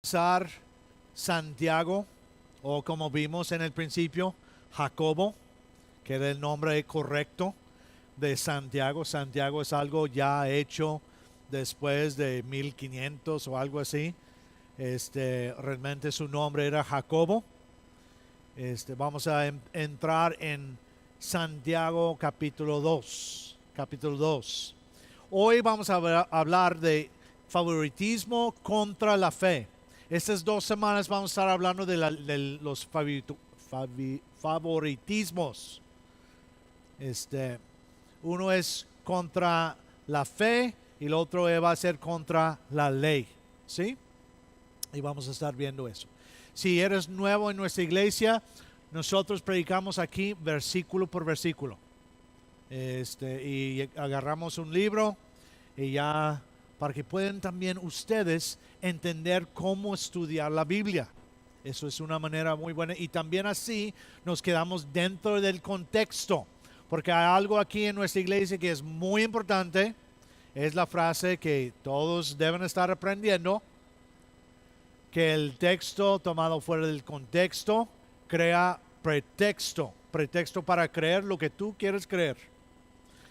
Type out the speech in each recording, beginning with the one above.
César, Santiago, o como vimos en el principio, Jacobo, que era el nombre correcto de Santiago. Santiago es algo ya hecho después de 1500 o algo así. Realmente su nombre era Jacobo. Vamos a entrar en Santiago capítulo 2. Capítulo 2. Hoy vamos a hablar de favoritismo contra la fe. Estas 2 semanas vamos a estar hablando de los favoritismos. Este, Uno es contra la fe y el otro va a ser contra la ley. ¿Sí? Y vamos a estar viendo eso. Si eres nuevo en nuestra iglesia, nosotros predicamos aquí versículo por versículo. Y agarramos un libro y ya para que puedan también ustedes entender cómo estudiar la Biblia. Eso es una manera muy buena y también así nos quedamos dentro del contexto, porque hay algo aquí en nuestra iglesia que es muy importante, es la frase que todos deben estar aprendiendo, que el texto tomado fuera del contexto crea pretexto para creer lo que tú quieres creer.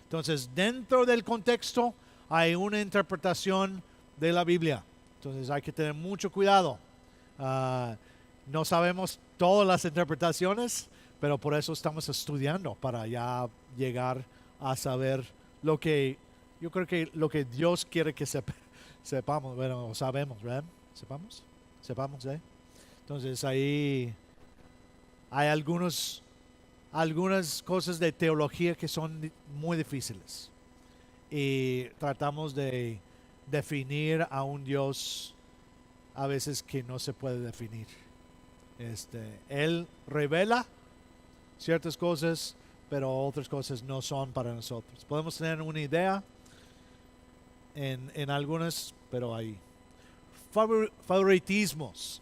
Entonces, dentro del contexto hay una interpretación de la Biblia. Entonces, hay que tener mucho cuidado. No sabemos todas las interpretaciones, pero por eso estamos estudiando para ya llegar a saber lo que yo creo que lo que Dios quiere que sepamos. Bueno, sabemos, ¿verdad? Sepamos, ¿eh? Entonces, ahí hay algunas cosas de teología que son muy difíciles y tratamos de definir a un Dios a veces que no se puede definir. Él revela ciertas cosas, pero otras cosas no son para nosotros. Podemos tener una idea en algunas, pero hay favoritismos.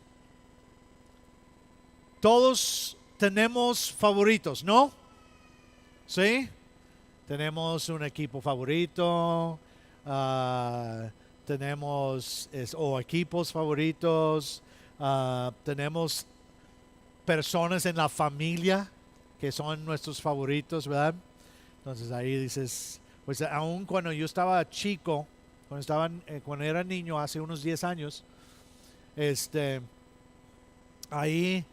Todos tenemos favoritos, ¿no? ¿Sí? Tenemos un equipo favorito, tenemos o equipos favoritos, tenemos personas en la familia que son nuestros favoritos, ¿verdad? Entonces ahí dices, pues aún cuando yo estaba chico, cuando era niño hace unos 10 años, ahí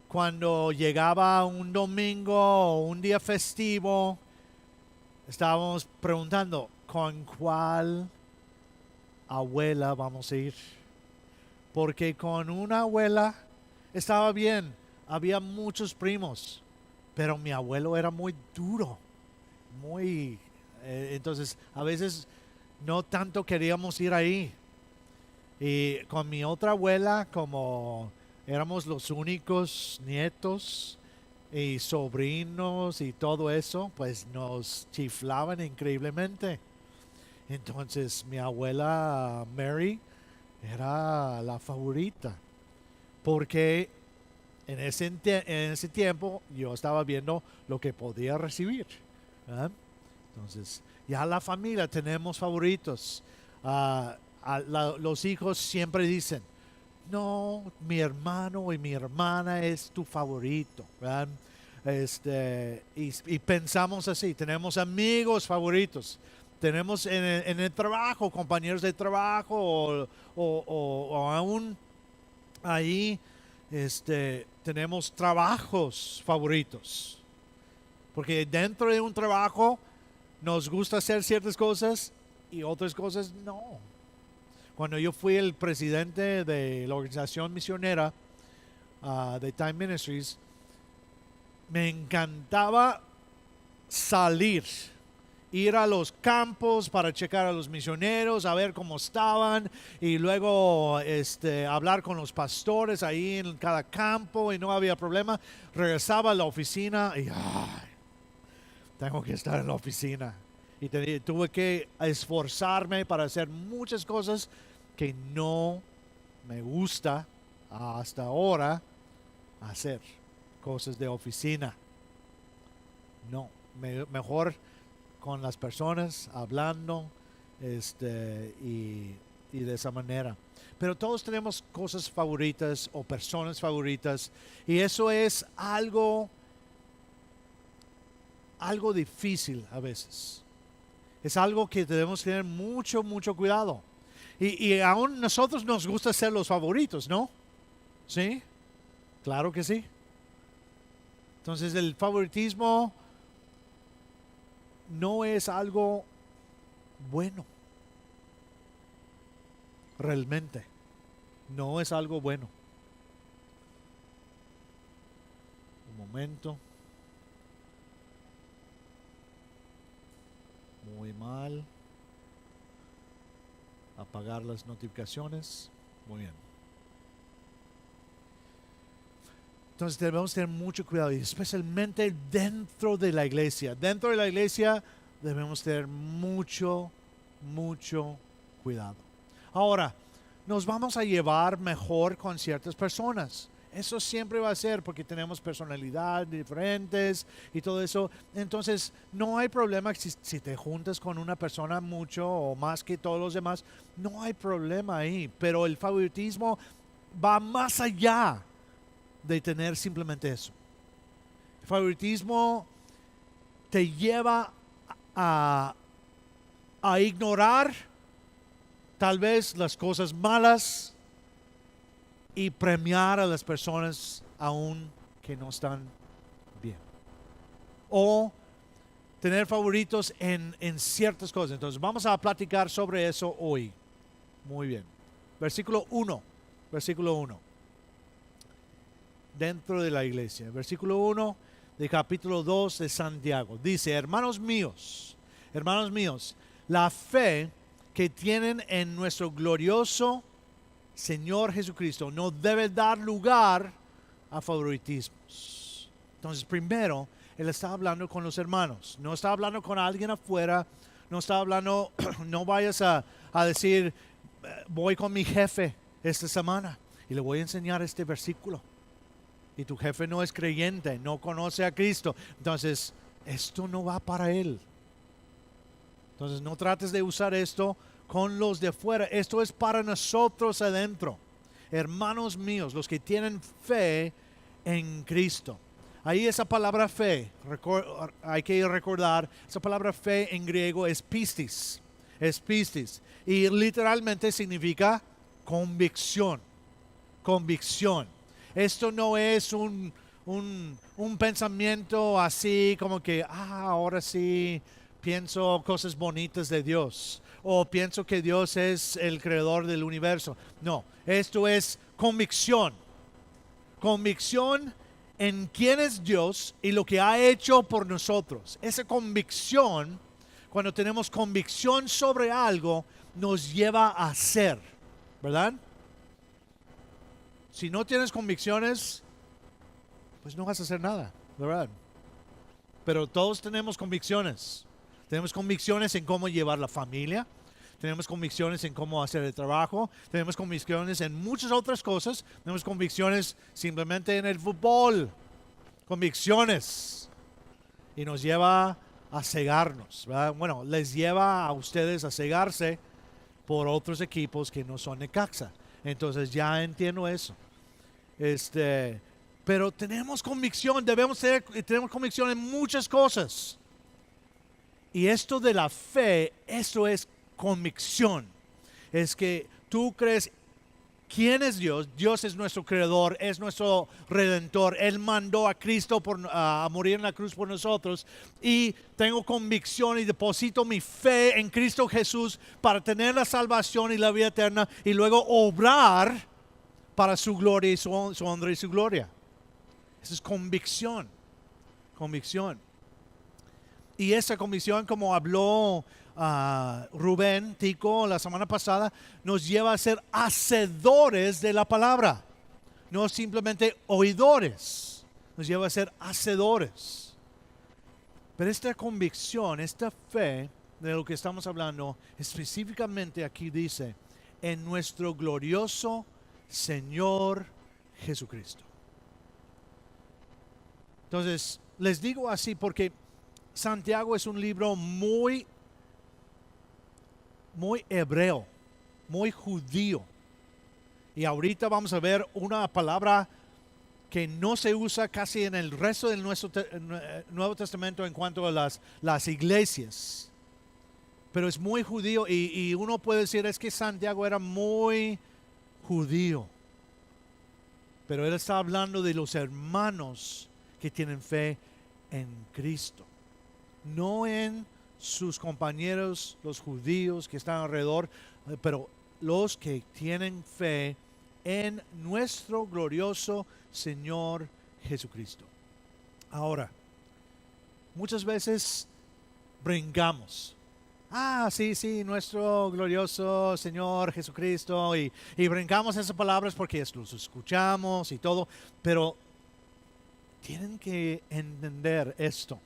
cuando llegaba un domingo o un día festivo, estábamos preguntando, ¿con cuál abuela vamos a ir? Porque con una abuela estaba bien, había muchos primos, pero mi abuelo era muy duro, entonces a veces no tanto queríamos ir ahí. Y con mi otra abuela, como éramos los únicos nietos y sobrinos y todo eso, pues nos chiflaban increíblemente. Entonces mi abuela Mary era la favorita, porque en ese tiempo yo estaba viendo lo que podía recibir, ¿verdad? Entonces, ya la familia tenemos favoritos. Los hijos siempre dicen, no, mi hermano y mi hermana es tu favorito, ¿verdad? Y pensamos así, tenemos amigos favoritos, tenemos en el trabajo, compañeros de trabajo o aún ahí tenemos trabajos favoritos. Porque dentro de un trabajo nos gusta hacer ciertas cosas y otras cosas no. Cuando yo fui el presidente de la organización misionera de Time Ministries, me encantaba salir, ir a los campos para checar a los misioneros, a ver cómo estaban y luego hablar con los pastores ahí en cada campo y no había problema. Regresaba a la oficina y tengo que estar en la oficina. Y tuve que esforzarme para hacer muchas cosas que no me gusta hasta ahora hacer. Cosas de oficina. No, mejor con las personas hablando y de esa manera. Pero todos tenemos cosas favoritas o personas favoritas y eso es algo difícil a veces. Es algo que debemos tener mucho, mucho cuidado. Y aún nosotros nos gusta ser los favoritos, ¿no? ¿Sí? Claro que sí. Entonces el favoritismo no es algo bueno. Realmente. No es algo bueno. Un momento. Muy mal. Apagar las notificaciones. Muy bien. Entonces debemos tener mucho cuidado, y especialmente dentro de la iglesia. Dentro de la iglesia debemos tener mucho, mucho cuidado. Ahora, nos vamos a llevar mejor con ciertas personas. Eso siempre va a ser porque tenemos personalidades diferentes y todo eso. Entonces, no hay problema si te juntas con una persona mucho o más que todos los demás. No hay problema ahí. Pero el favoritismo va más allá de tener simplemente eso. El favoritismo te lleva a ignorar tal vez las cosas malas y premiar a las personas aún que no están bien. O tener favoritos en ciertas cosas. Entonces vamos a platicar sobre eso hoy. Muy bien. Versículo 1. Versículo 1. Dentro de la iglesia. Versículo 1 de capítulo 2 de Santiago. Dice, hermanos míos, la fe que tienen en nuestro glorioso Señor Jesucristo no debe dar lugar a favoritismos. Entonces, primero, él está hablando con los hermanos. No está hablando con alguien afuera. No está hablando, no vayas a decir, voy con mi jefe esta semana y le voy a enseñar este versículo. Y tu jefe no es creyente, no conoce a Cristo. Entonces, esto no va para él. Entonces, no trates de usar esto con los de afuera. Esto es para nosotros adentro. Hermanos míos, los que tienen fe en Cristo. Ahí esa palabra fe, hay que recordar, esa palabra fe en griego es pistis. Es pistis. Y literalmente significa convicción. Convicción. Esto no es un pensamiento así como que, ahora sí pienso cosas bonitas de Dios. O pienso que Dios es el creador del universo. No, esto es convicción. Convicción en quién es Dios y lo que ha hecho por nosotros. Esa convicción, cuando tenemos convicción sobre algo, nos lleva a hacer, ¿verdad? Si no tienes convicciones, pues no vas a hacer nada, ¿verdad? Pero todos tenemos convicciones. Tenemos convicciones en cómo llevar la familia. Tenemos convicciones en cómo hacer el trabajo. Tenemos convicciones en muchas otras cosas. Tenemos convicciones simplemente en el fútbol. Convicciones. Y nos lleva a cegarnos, ¿verdad? Bueno, les lleva a ustedes a cegarse por otros equipos que no son Necaxa. Entonces ya entiendo eso. Pero tenemos convicción, tenemos convicción en muchas cosas. Y esto de la fe, esto es convicción. Es que tú crees quién es Dios. Dios es nuestro creador, es nuestro redentor. Él mandó a Cristo a morir en la cruz por nosotros. Y tengo convicción y deposito mi fe en Cristo Jesús para tener la salvación y la vida eterna. Y luego obrar para su gloria y su honra y su gloria. Esa es convicción. Convicción. Y esa convicción, como habló Rubén Tico la semana pasada, nos lleva a ser hacedores de la palabra. No simplemente oidores. Nos lleva a ser hacedores. Pero esta convicción, esta fe de lo que estamos hablando, específicamente aquí dice, en nuestro glorioso Señor Jesucristo. Entonces, les digo así porque Santiago es un libro muy hebreo, muy judío. Y ahorita vamos a ver una palabra que no se usa casi en el resto del Nuevo Testamento en cuanto a las iglesias. Pero es muy judío y uno puede decir es que Santiago era muy judío. Pero él está hablando de los hermanos que tienen fe en Cristo. No en sus compañeros, los judíos que están alrededor, pero los que tienen fe en nuestro glorioso Señor Jesucristo. Ahora, muchas veces brincamos. Sí, nuestro glorioso Señor Jesucristo. Y brincamos esas palabras porque los escuchamos y todo. Pero tienen que entender esto.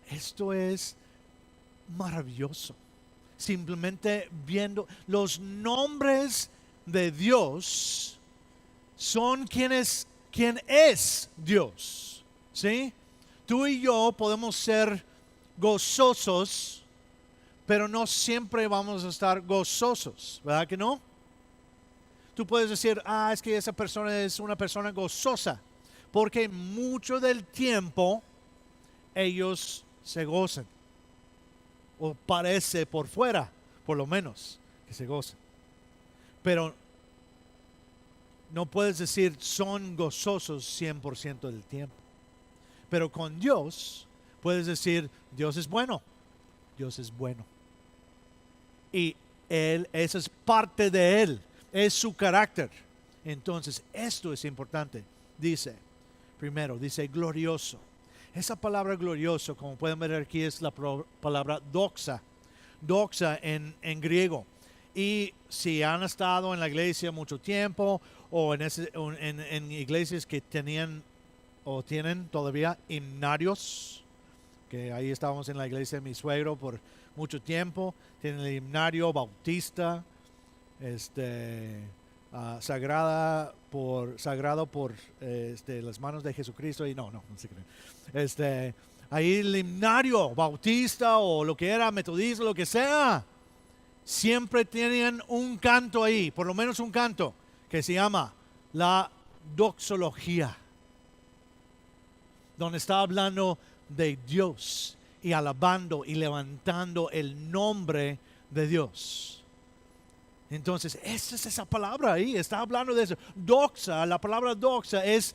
Esto es maravilloso. Simplemente viendo los nombres de Dios son quién es Dios. ¿Sí? Tú y yo podemos ser gozosos, pero no siempre vamos a estar gozosos, ¿verdad que no? Tú puedes decir, es que esa persona es una persona gozosa, porque mucho del tiempo ellos se gozan, o parece por fuera, por lo menos, que se gozan. Pero no puedes decir son gozosos 100% del tiempo. Pero con Dios puedes decir, Dios es bueno, Dios es bueno. Y eso es parte de Él, es su carácter. Entonces, esto es importante. Primero, dice glorioso. Esa palabra glorioso, como pueden ver aquí, es la palabra doxa. Doxa en griego. Y si han estado en la iglesia mucho tiempo, o en iglesias que tenían o tienen todavía himnarios, que ahí estábamos en la iglesia de mi suegro por mucho tiempo, tienen el himnario bautista, sagrado por las manos de Jesucristo, y no se creen. Ahí el himnario bautista o lo que era metodista, lo que sea, siempre tenían un canto ahí, por lo menos un canto, que se llama la doxología, donde está hablando de Dios y alabando y levantando el nombre de Dios. Entonces, esa es esa palabra ahí, está hablando de eso. Doxa, la palabra doxa es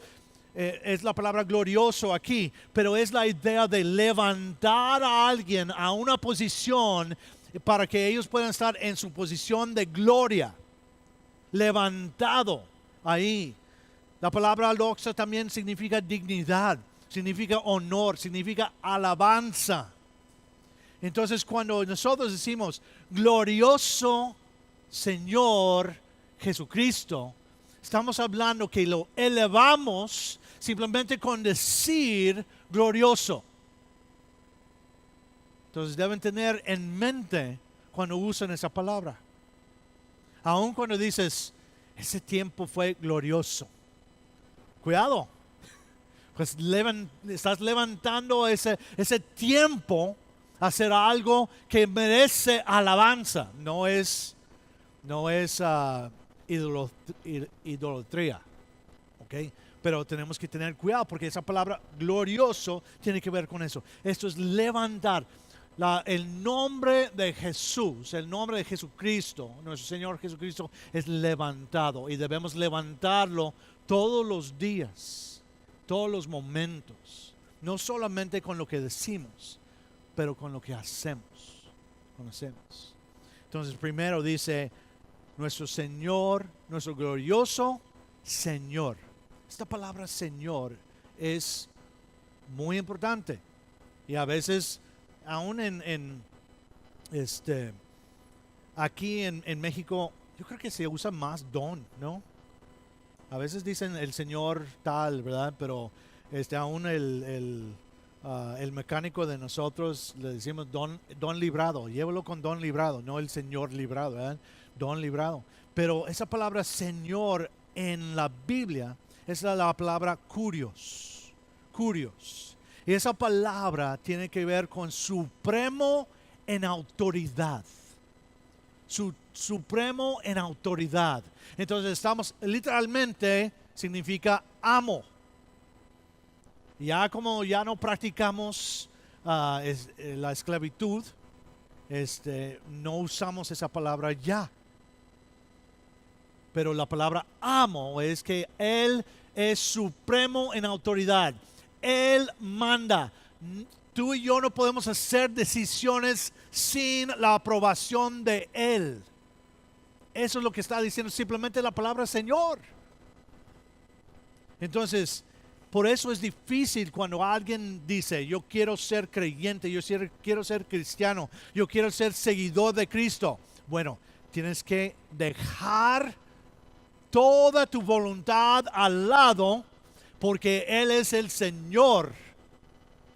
la palabra glorioso aquí, pero es la idea de levantar a alguien a una posición para que ellos puedan estar en su posición de gloria, levantado ahí. La palabra doxa también significa dignidad, significa honor, significa alabanza. Entonces, cuando nosotros decimos glorioso Señor Jesucristo, estamos hablando que lo elevamos simplemente con decir glorioso. Entonces deben tener en mente cuando usan esa palabra. Aun cuando dices, ese tiempo fue glorioso. Cuidado, pues estás levantando ese tiempo a hacer algo que merece alabanza. No es idolatría, ¿ok? Pero tenemos que tener cuidado porque esa palabra glorioso tiene que ver con eso. Esto es levantar. El nombre de Jesús, el nombre de Jesucristo, nuestro Señor Jesucristo, es levantado y debemos levantarlo todos los días, todos los momentos, no solamente con lo que decimos, pero con lo que hacemos. Entonces, primero dice nuestro Señor, nuestro glorioso Señor. Esta palabra Señor es muy importante y a veces aún aquí en México, yo creo que se usa más don, ¿no? A veces dicen el señor tal, ¿verdad? Pero aún el mecánico de nosotros le decimos don librado, llévalo con don librado, no el señor librado, ¿verdad? Don librado. Pero esa palabra señor en la Biblia es la palabra kurios. Y esa palabra tiene que ver con supremo en autoridad. supremo en autoridad. Entonces estamos literalmente significa amo. Ya como ya no practicamos la esclavitud, no usamos esa palabra ya. Pero la palabra amo es que Él es supremo en autoridad. Él manda. Tú y yo no podemos hacer decisiones sin la aprobación de Él. Eso es lo que está diciendo simplemente la palabra Señor. Entonces, por eso es difícil cuando alguien dice, yo quiero ser creyente, yo quiero ser cristiano, yo quiero ser seguidor de Cristo. Bueno, tienes que dejar toda tu voluntad al lado porque Él es el Señor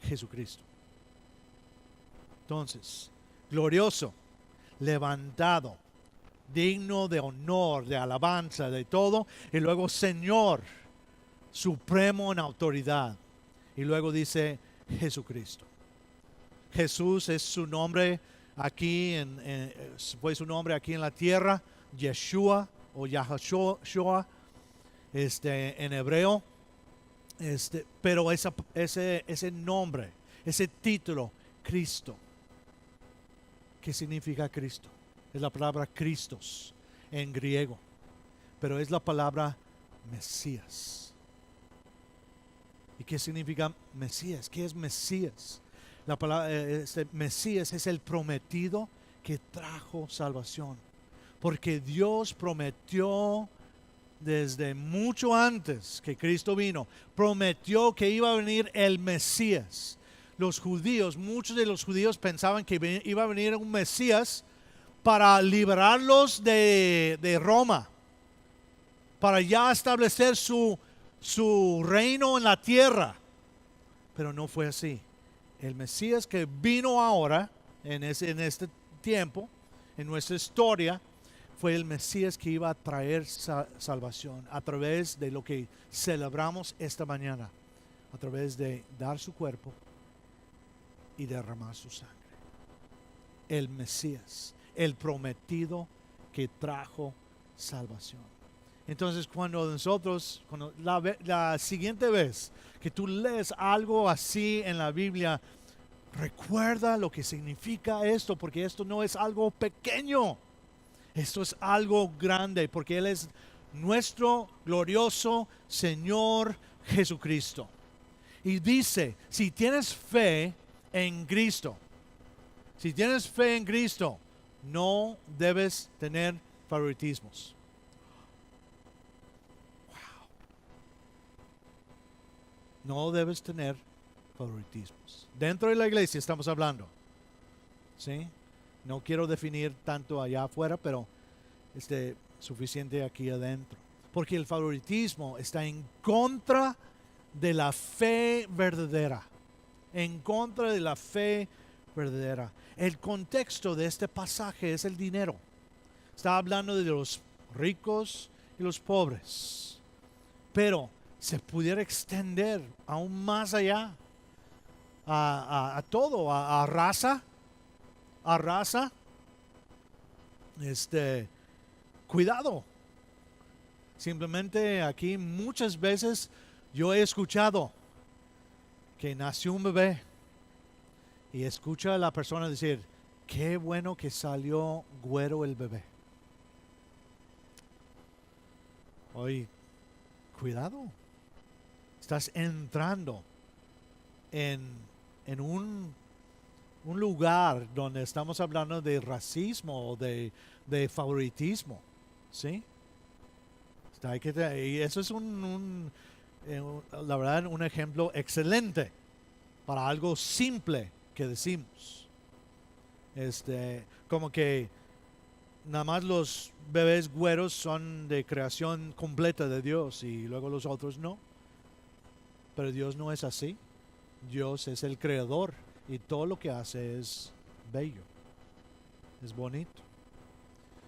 Jesucristo. Entonces, glorioso, levantado, digno de honor, de alabanza, de todo, y luego Señor, supremo en autoridad. Y luego dice Jesucristo. Jesús es su nombre aquí, fue su nombre aquí en la tierra, Yeshua o Yahshua, en hebreo. Pero ese nombre, ese título, Cristo. ¿Qué significa Cristo? Es la palabra Christos en griego, pero es la palabra Mesías. ¿Y qué significa Mesías? ¿Qué es Mesías? La palabra Mesías es el prometido que trajo salvación, porque Dios prometió desde mucho antes que Cristo vino, prometió que iba a venir el Mesías. Los judíos, muchos de los judíos pensaban que iba a venir un Mesías para liberarlos de Roma, para ya establecer su reino en la tierra. Pero no fue así. El Mesías que vino ahora, en este tiempo, en nuestra historia, fue el Mesías que iba a traer salvación a través de lo que celebramos esta mañana, a través de dar su cuerpo y derramar su sangre. El Mesías, el prometido que trajo salvación. Entonces cuando la siguiente vez que tú lees algo así en la Biblia, recuerda lo que significa esto, porque esto no es algo pequeño. Esto es algo grande, porque Él es nuestro glorioso Señor Jesucristo. Y dice, si tienes fe en Cristo, no debes tener favoritismos. Wow. No debes tener favoritismos. Dentro de la iglesia estamos hablando. ¿Sí? No quiero definir tanto allá afuera, pero suficiente aquí adentro. Porque el favoritismo está en contra de la fe verdadera. En contra de la fe verdadera. El contexto de este pasaje es el dinero. Está hablando de los ricos y los pobres. Pero se pudiera extender aún más allá a todo, a raza. Cuidado. Simplemente aquí muchas veces yo he escuchado que nació un bebé y escucha a la persona decir, qué bueno que salió güero el bebé. Oye, cuidado. Estás entrando en un lugar donde estamos hablando de racismo o de favoritismo. ¿Sí? Y eso es la verdad, un ejemplo excelente para algo simple que decimos. Como que nada más los bebés güeros son de creación completa de Dios y luego los otros no. Pero Dios no es así. Dios es el creador y todo lo que hace es bello, es bonito.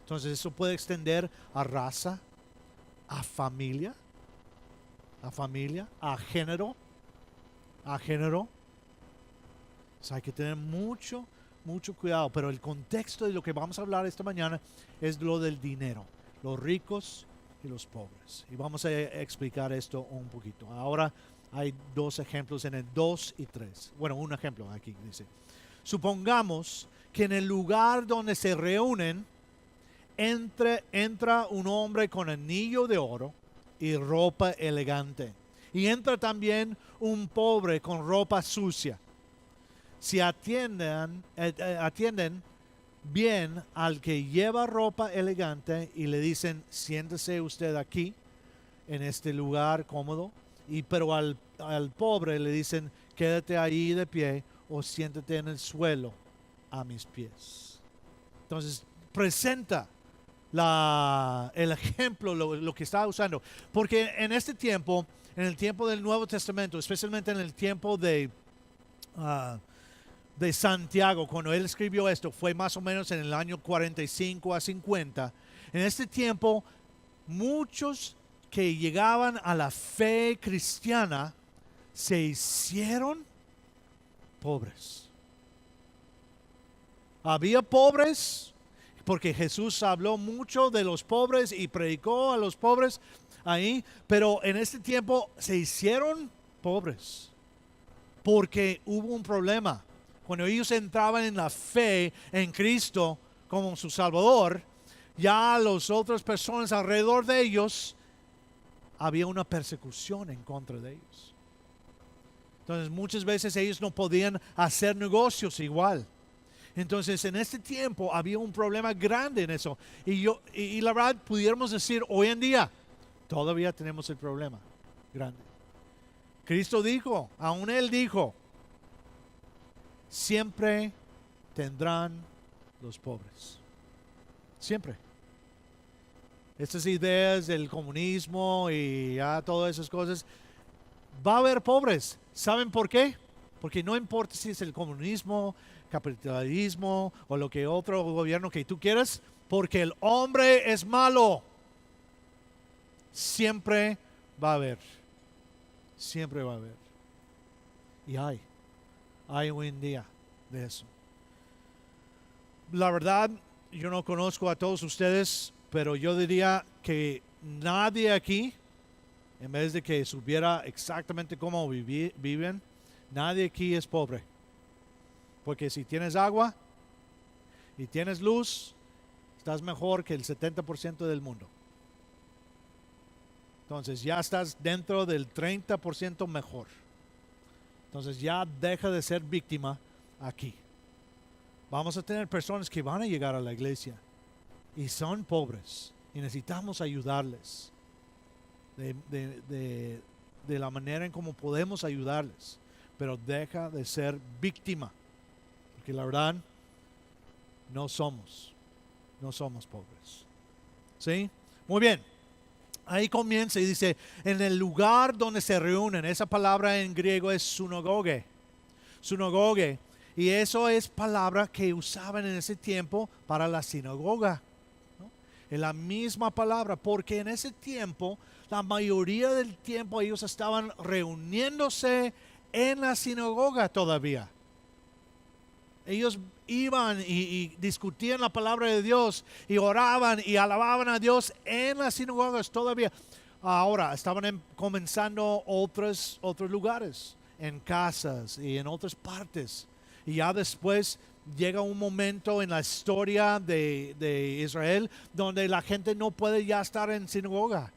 Entonces eso puede extender a raza, a familia, a género. O sea, hay que tener mucho mucho cuidado, pero el contexto de lo que vamos a hablar esta mañana es lo del dinero, los ricos y los pobres. Y vamos a explicar esto un poquito. Ahora hay dos ejemplos en el 2 y 3. Bueno, un ejemplo aquí dice. Supongamos que en el lugar donde se reúnen entra un hombre con anillo de oro y ropa elegante. Y entra también un pobre con ropa sucia. Si atienden bien al que lleva ropa elegante y le dicen, siéntese usted aquí, en este lugar cómodo, pero al pobre le dicen, quédate ahí de pie o siéntate en el suelo a mis pies. Entonces, presenta el ejemplo, lo que está usando. Porque en este tiempo, en el tiempo del Nuevo Testamento, especialmente en el tiempo de Santiago, cuando él escribió esto, fue más o menos en el año 45 a 50. En este tiempo, muchos que llegaban a la fe cristiana se hicieron pobres. Había pobres, porque Jesús habló mucho de los pobres y predicó a los pobres ahí, pero en este tiempo se hicieron pobres porque hubo un problema. Cuando ellos entraban en la fe en Cristo como su Salvador, ya las otras personas alrededor de ellos, había una persecución en contra de ellos. Entonces muchas veces ellos no podían hacer negocios igual. Entonces en este tiempo había un problema grande en eso. Y la verdad pudiéramos decir hoy en día, todavía tenemos el problema grande. Cristo dijo, aún Él dijo, siempre tendrán los pobres. Siempre. Estas ideas del comunismo y todas esas cosas, va a haber pobres. ¿Saben por qué? Porque no importa si es el comunismo, capitalismo o lo que otro gobierno que tú quieras, porque el hombre es malo. Siempre va a haber. Siempre va a haber. Y hay hoy en día de eso. La verdad, yo no conozco a todos ustedes, pero yo diría que nadie aquí, en vez de que supiera exactamente cómo viven, nadie aquí es pobre. Porque si tienes agua y tienes luz, estás mejor que el 70% del mundo. Entonces ya estás dentro del 30% mejor. Entonces ya deja de ser víctima aquí. Vamos a tener personas que van a llegar a la iglesia y son pobres y necesitamos ayudarles de la manera en cómo podemos ayudarles, pero deja de ser víctima, porque la verdad no somos pobres. ¿Sí? Muy bien. Ahí comienza y dice, en el lugar donde se reúnen, esa palabra en griego es sunagoge. Sunagoge. Y eso es palabra que usaban en ese tiempo para la sinagoga, ¿no? Es la misma palabra, porque en ese tiempo, la mayoría del tiempo ellos estaban reuniéndose en la sinagoga todavía. Ellos iban y discutían la palabra de Dios y oraban y alababan a Dios en las sinagogas todavía. Ahora estaban comenzando otros lugares, en casas y en otras partes. Y ya después llega un momento en la historia de Israel donde la gente no puede ya estar en sinagoga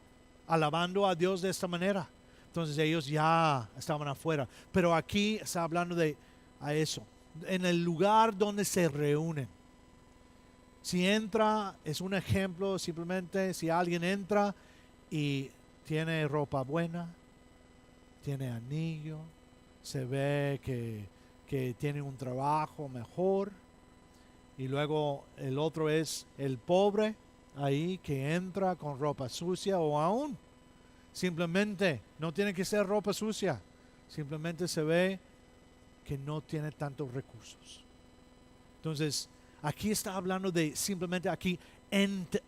alabando a Dios de esta manera. Entonces ellos ya estaban afuera. Pero aquí está hablando a eso. En el lugar donde se reúnen. Si entra, es un ejemplo, simplemente si alguien entra y tiene ropa buena, tiene anillo, se ve que tiene un trabajo mejor, y luego el otro es el pobre ahí que entra con ropa sucia, o aún simplemente no tiene que ser ropa sucia, simplemente se ve que no tiene tantos recursos. Entonces, aquí está hablando de simplemente aquí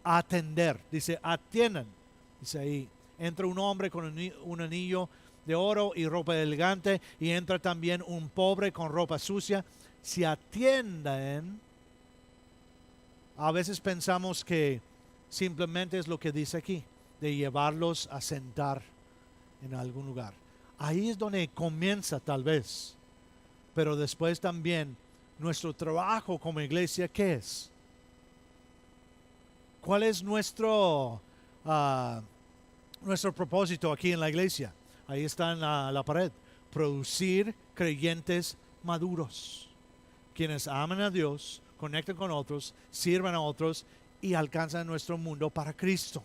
atender. Dice, atiendan. Dice ahí, entra un hombre con un anillo de oro y ropa elegante, y entra también un pobre con ropa sucia. si atienden, a veces pensamos que simplemente es lo que dice aquí, de llevarlos a sentar en algún lugar. Ahí es donde comienza tal vez, pero después también nuestro trabajo como iglesia, ¿qué es? ¿Cuál es nuestro propósito aquí en la iglesia? Ahí está en la pared. Producir creyentes maduros, quienes aman a Dios, conectan con otros, sirvan a otros y alcanzan nuestro mundo para Cristo.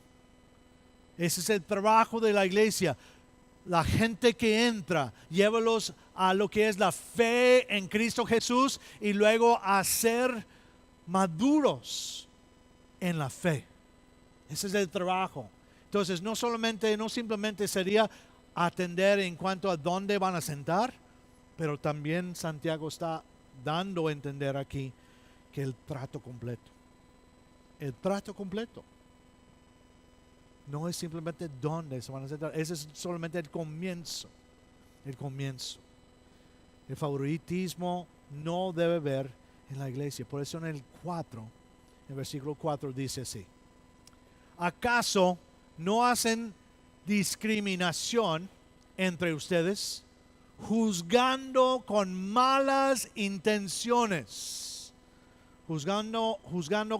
Ese es el trabajo de la iglesia. La gente que entra, llévalos a lo que es la fe en Cristo Jesús y luego a ser maduros en la fe. Ese es el trabajo. Entonces, no simplemente sería atender en cuanto a dónde van a sentar, pero también Santiago está dando a entender aquí que el trato completo. El trato completo. No es simplemente dónde se van a sentar. Ese es solamente el comienzo. El comienzo. El favoritismo no debe haber en la iglesia. Por eso en el versículo 4 dice así. ¿Acaso no hacen discriminación entre ustedes, juzgando con malas intenciones? Juzgando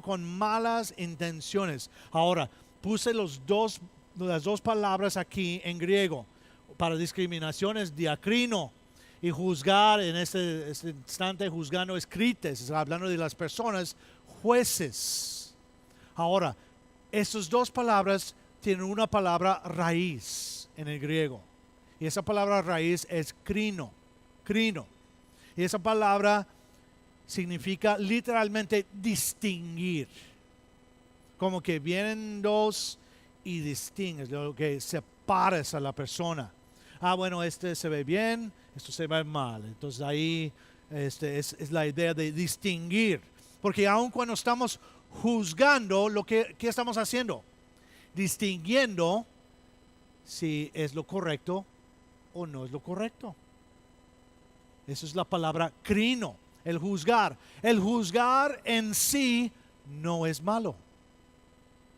con malas intenciones. Ahora, puse las dos palabras aquí en griego. Para discriminación es diacrino. Y juzgar, en este instante juzgando es krites, hablando de las personas, jueces. Ahora, estas dos palabras tienen una palabra raíz en el griego. Y esa palabra raíz es crino. Y esa palabra significa literalmente distinguir. Como que vienen dos y distingues, lo que separas a la persona. Bueno, este se ve bien, esto se ve mal. Entonces ahí es la idea de distinguir. Porque aun cuando estamos juzgando, ¿qué estamos haciendo? Distinguiendo si es lo correcto o no es lo correcto. Esa es la palabra crino, el juzgar. El juzgar en sí no es malo.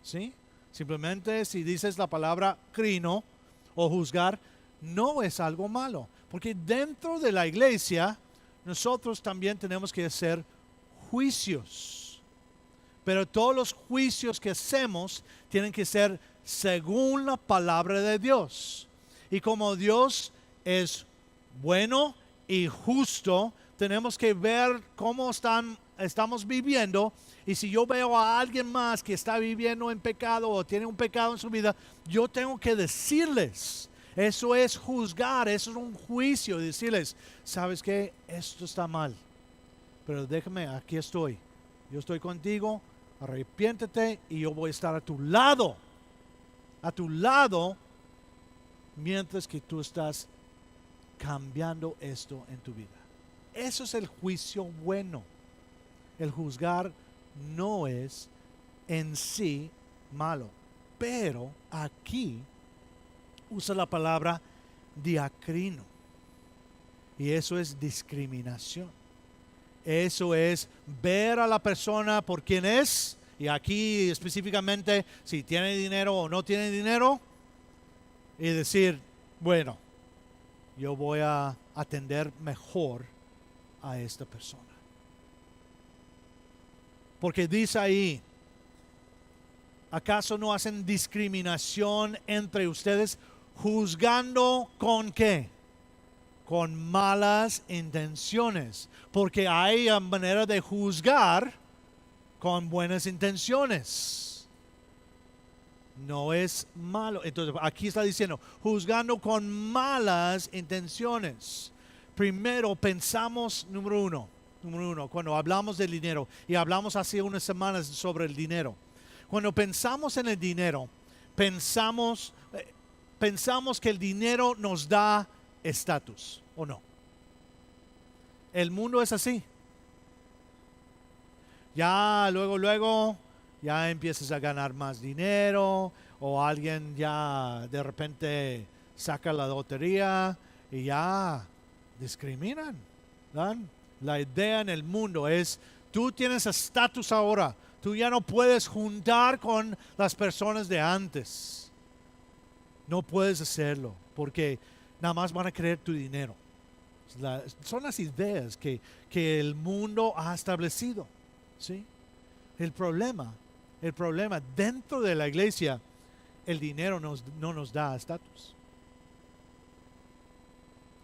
¿Sí? Simplemente si dices la palabra crino o juzgar, no es algo malo. Porque dentro de la iglesia, nosotros también tenemos que hacer juicios. Pero todos los juicios que hacemos tienen que ser según la palabra de Dios. Y como Dios es bueno y justo, tenemos que ver cómo estamos viviendo. Y si yo veo a alguien más que está viviendo en pecado o tiene un pecado en su vida, yo tengo que decirles. Eso es juzgar, eso es un juicio. Decirles, ¿sabes qué? Esto está mal. Pero déjame, aquí estoy. Yo estoy contigo, arrepiéntete y yo voy a estar a tu lado. A tu lado, mientras que tú estás cambiando esto en tu vida. Eso es el juicio bueno. El juzgar no es en sí malo. Pero aquí usa la palabra diacrino. Y eso es discriminación. Eso es ver a la persona por quien es. Y aquí específicamente si tiene dinero o no tiene dinero. Y decir, bueno, yo voy a atender mejor a esta persona. Porque dice ahí, ¿acaso no hacen discriminación entre ustedes, juzgando con qué? Con malas intenciones. Porque hay manera de juzgar con buenas intenciones. No es malo. Entonces aquí está diciendo, juzgando con malas intenciones. Primero pensamos, número uno, cuando hablamos del dinero, y hablamos hace unas semanas sobre el dinero. Cuando pensamos en el dinero, pensamos que el dinero nos da estatus, ¿o no? El mundo es así. Ya luego, ya empiezas a ganar más dinero, o alguien ya de repente saca la lotería y ya discriminan, ¿verdad? La idea en el mundo es, tú tienes estatus ahora. Tú ya no puedes juntar con las personas de antes. No puedes hacerlo porque nada más van a querer tu dinero. Son las ideas que el mundo ha establecido. ¿Sí? El problema dentro de la iglesia, el dinero no nos da estatus.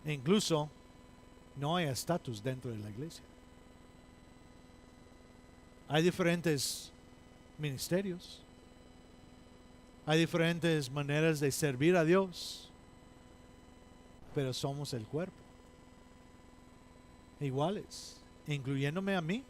E incluso no hay estatus dentro de la iglesia. Hay diferentes ministerios. Hay diferentes maneras de servir a Dios. Pero somos el cuerpo. Iguales, incluyéndome a mí.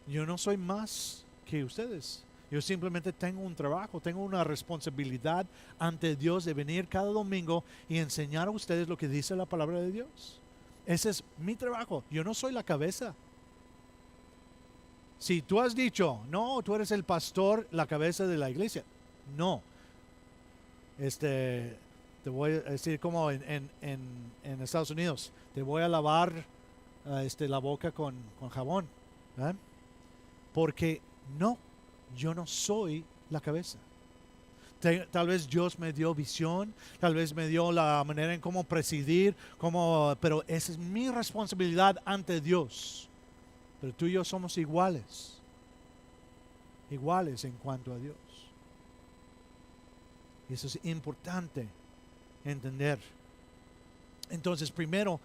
Yo no soy más que ustedes. Yo simplemente tengo un trabajo, tengo una responsabilidad ante Dios de venir cada domingo y enseñar a ustedes lo que dice la palabra de Dios. Ese es mi trabajo. Yo no soy la cabeza. Si tú has dicho, no, tú eres el pastor, la cabeza de la iglesia. No. Te voy a decir como en Estados Unidos, te voy a lavar la boca con jabón. ¿Eh? Porque no, yo no soy la cabeza. Tal vez Dios me dio visión, tal vez me dio la manera en cómo presidir, pero esa es mi responsabilidad ante Dios. Pero tú y yo somos iguales en cuanto a Dios. Y eso es importante entender. Entonces, primero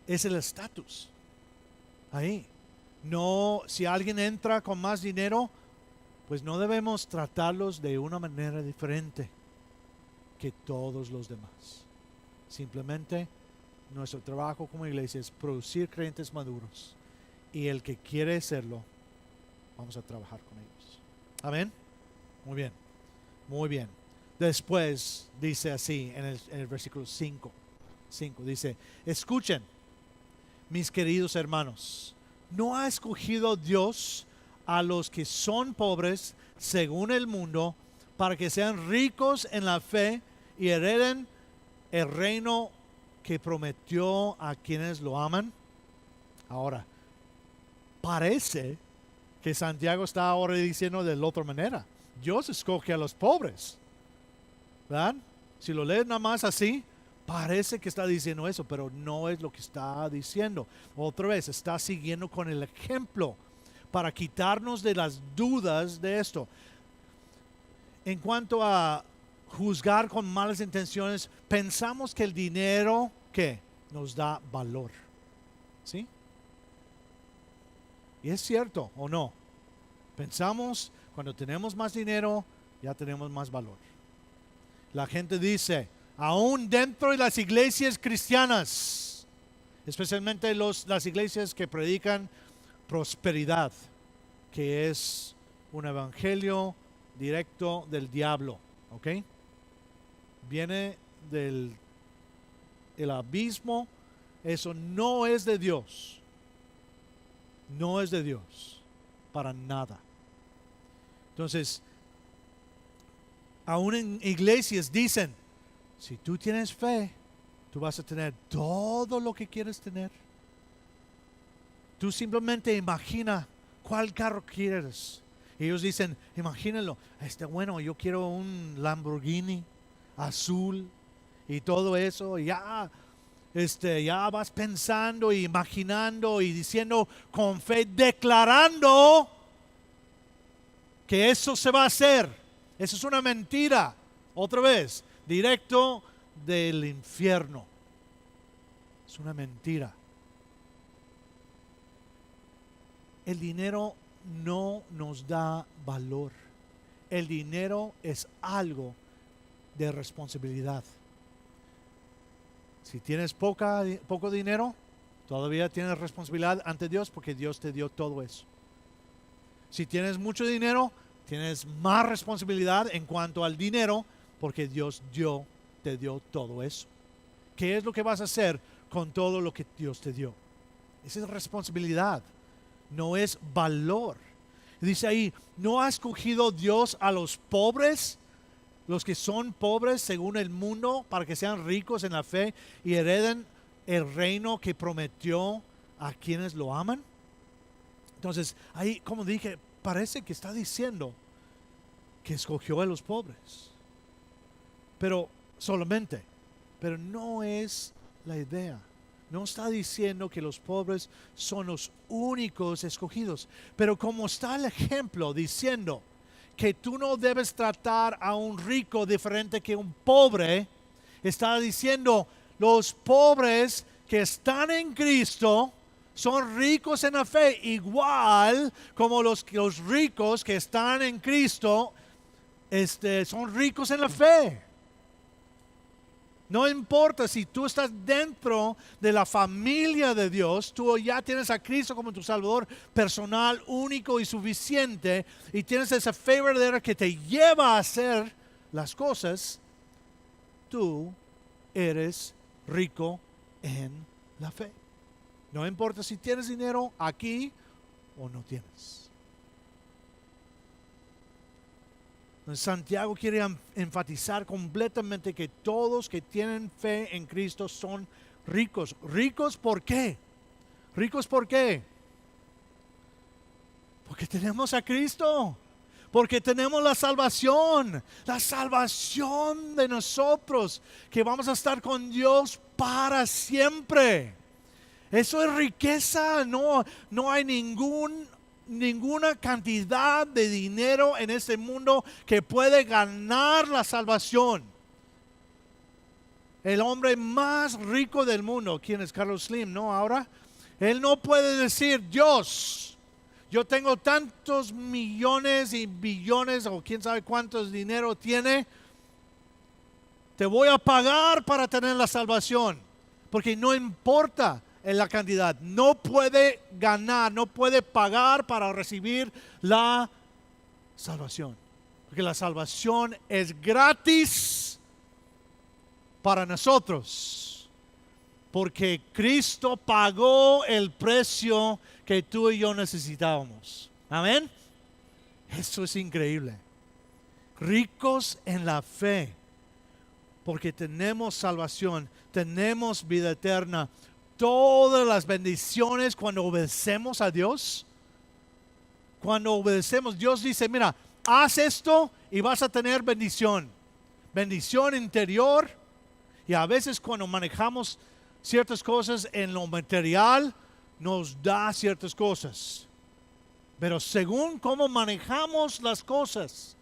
es el estatus. Ahí. No, si alguien entra con más dinero, pues no debemos tratarlos de una manera diferente que todos los demás. Simplemente nuestro trabajo como iglesia es producir creyentes maduros. Y el que quiere hacerlo, vamos a trabajar con ellos. Amén. Muy bien. Muy bien. Después dice así en el versículo 5. Dice, escuchen, mis queridos hermanos. ¿No ha escogido Dios a los que son pobres según el mundo para que sean ricos en la fe y hereden el reino que prometió a quienes lo aman? Ahora, parece que Santiago está ahora diciendo de la otra manera. Dios escoge a los pobres. ¿Verdad? Si lo lees nada más así, parece que está diciendo eso, pero no es lo que está diciendo. Otra vez, está siguiendo con el ejemplo para quitarnos de las dudas de esto. En cuanto a juzgar con malas intenciones, pensamos que el dinero, ¿qué? Nos da valor. ¿Sí? Y es cierto o no. Pensamos, cuando tenemos más dinero, ya tenemos más valor. La gente dice, aún dentro de las iglesias cristianas, especialmente las iglesias que predican prosperidad, que es un evangelio directo del diablo, ¿ok? Viene del abismo, eso no es de Dios, no es de Dios, para nada. Entonces, aún en iglesias dicen, si tú tienes fe, tú vas a tener todo lo que quieres tener. Tú simplemente imagina cuál carro quieres. Ellos dicen, imagínalo, bueno, yo quiero un Lamborghini azul y todo eso. Ya vas pensando e imaginando y diciendo con fe, declarando que eso se va a hacer. Eso es una mentira. Otra vez, directo del infierno. Es una mentira. El dinero no nos da valor. El dinero es algo de responsabilidad. Si tienes poco dinero, todavía tienes responsabilidad ante Dios porque Dios te dio todo eso. Si tienes mucho dinero, tienes más responsabilidad en cuanto al dinero porque Dios te dio todo eso. ¿Qué es lo que vas a hacer con todo lo que Dios te dio? Esa es responsabilidad, no es valor. Dice ahí, ¿no ha escogido Dios a los pobres, los que son pobres según el mundo, para que sean ricos en la fe y hereden el reino que prometió a quienes lo aman. Entonces, ahí, como dije, parece que está diciendo que escogió a los pobres. Pero solamente, pero no es la idea. No está diciendo que los pobres son los únicos escogidos. Pero como está el ejemplo diciendo que tú no debes tratar a un rico diferente que un pobre, está diciendo los pobres que están en Cristo son ricos en la fe, igual como los ricos que están en Cristo son ricos en la fe. No importa si tú estás dentro de la familia de Dios, tú ya tienes a Cristo como tu Salvador personal, único y suficiente, y tienes esa fe verdadera que te lleva a hacer las cosas, tú eres rico en la fe. No importa si tienes dinero aquí o no tienes. Santiago quiere enfatizar completamente que todos que tienen fe en Cristo son ricos. ¿Ricos por qué? ¿Ricos por qué? Porque tenemos a Cristo. Porque tenemos la salvación de nosotros, que vamos a estar con Dios para siempre. Eso es riqueza. No hay ninguna cantidad de dinero en este mundo que puede ganar la salvación. El hombre más rico del mundo, ¿quién es? Carlos Slim, ¿no? Ahora, él no puede decir, Dios, yo tengo tantos millones y billones o quién sabe cuántos dinero tiene, te voy a pagar para tener la salvación, porque no importa en la cantidad, no puede ganar, no puede pagar para recibir la salvación, porque la salvación es gratis para nosotros, porque Cristo pagó el precio que tú y yo necesitábamos. Amén. Eso es increíble. Ricos en la fe, porque tenemos salvación, tenemos vida eterna. Todas las bendiciones cuando obedecemos a Dios. Cuando obedecemos, Dios dice, mira, haz esto y vas a tener bendición. Bendición interior. Y a veces cuando manejamos ciertas cosas en lo material, nos da ciertas cosas. Pero según cómo manejamos las cosas,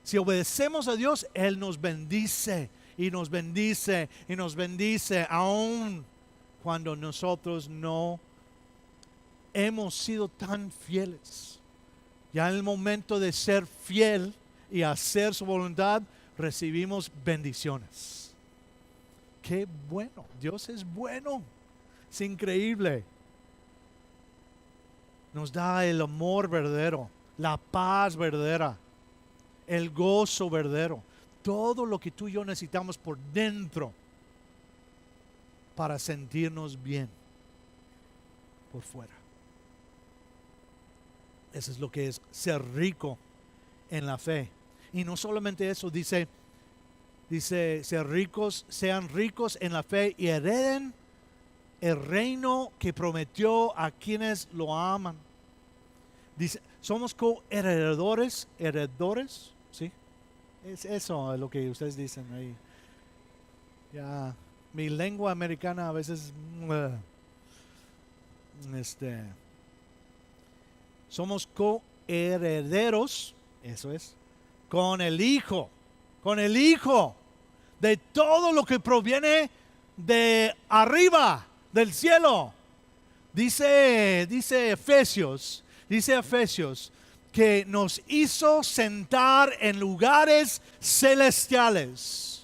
si obedecemos a Dios, Él nos bendice y nos bendice y nos bendice aún cuando nosotros no hemos sido tan fieles. Ya en el momento de ser fiel y hacer su voluntad, recibimos bendiciones. Qué bueno, Dios es bueno, es increíble. Nos da el amor verdadero, la paz verdadera, el gozo verdadero, todo lo que tú y yo necesitamos por dentro para sentirnos bien por fuera. Eso es lo que es ser rico en la fe. Y no solamente eso, dice sean ricos en la fe y hereden el reino que prometió a quienes lo aman. Dice, somos coheredores, ¿sí? Es eso lo que ustedes dicen ahí. Ya. Mi lengua americana a veces somos coherederos, eso es, con el Hijo de todo lo que proviene de arriba, del cielo. Dice Efesios que nos hizo sentar en lugares celestiales.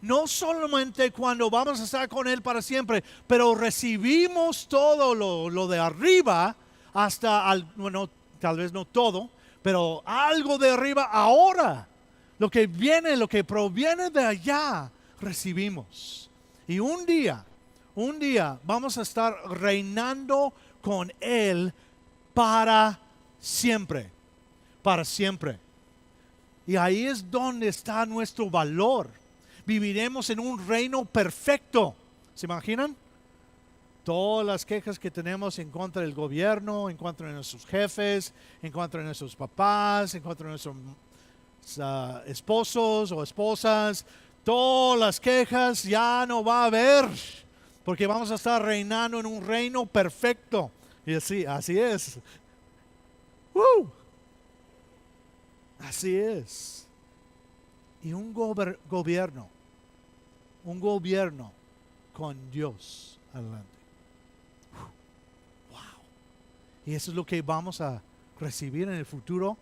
No solamente cuando vamos a estar con Él para siempre, pero recibimos todo lo de arriba hasta, bueno, tal vez no todo, pero algo de arriba ahora. Lo que proviene de allá, recibimos. Y un día vamos a estar reinando con Él para siempre. Para siempre. Y ahí es donde está nuestro valor. Viviremos en un reino perfecto. ¿Se imaginan? Todas las quejas que tenemos en contra del gobierno, en contra de nuestros jefes, en contra de nuestros papás, en contra de nuestros esposos o esposas, todas las quejas ya no va a haber, porque vamos a estar reinando en un reino perfecto. Y así es. ¡Woo! Así es. Y un gobierno con Dios adelante. Wow. Y eso es lo que vamos a recibir en el futuro.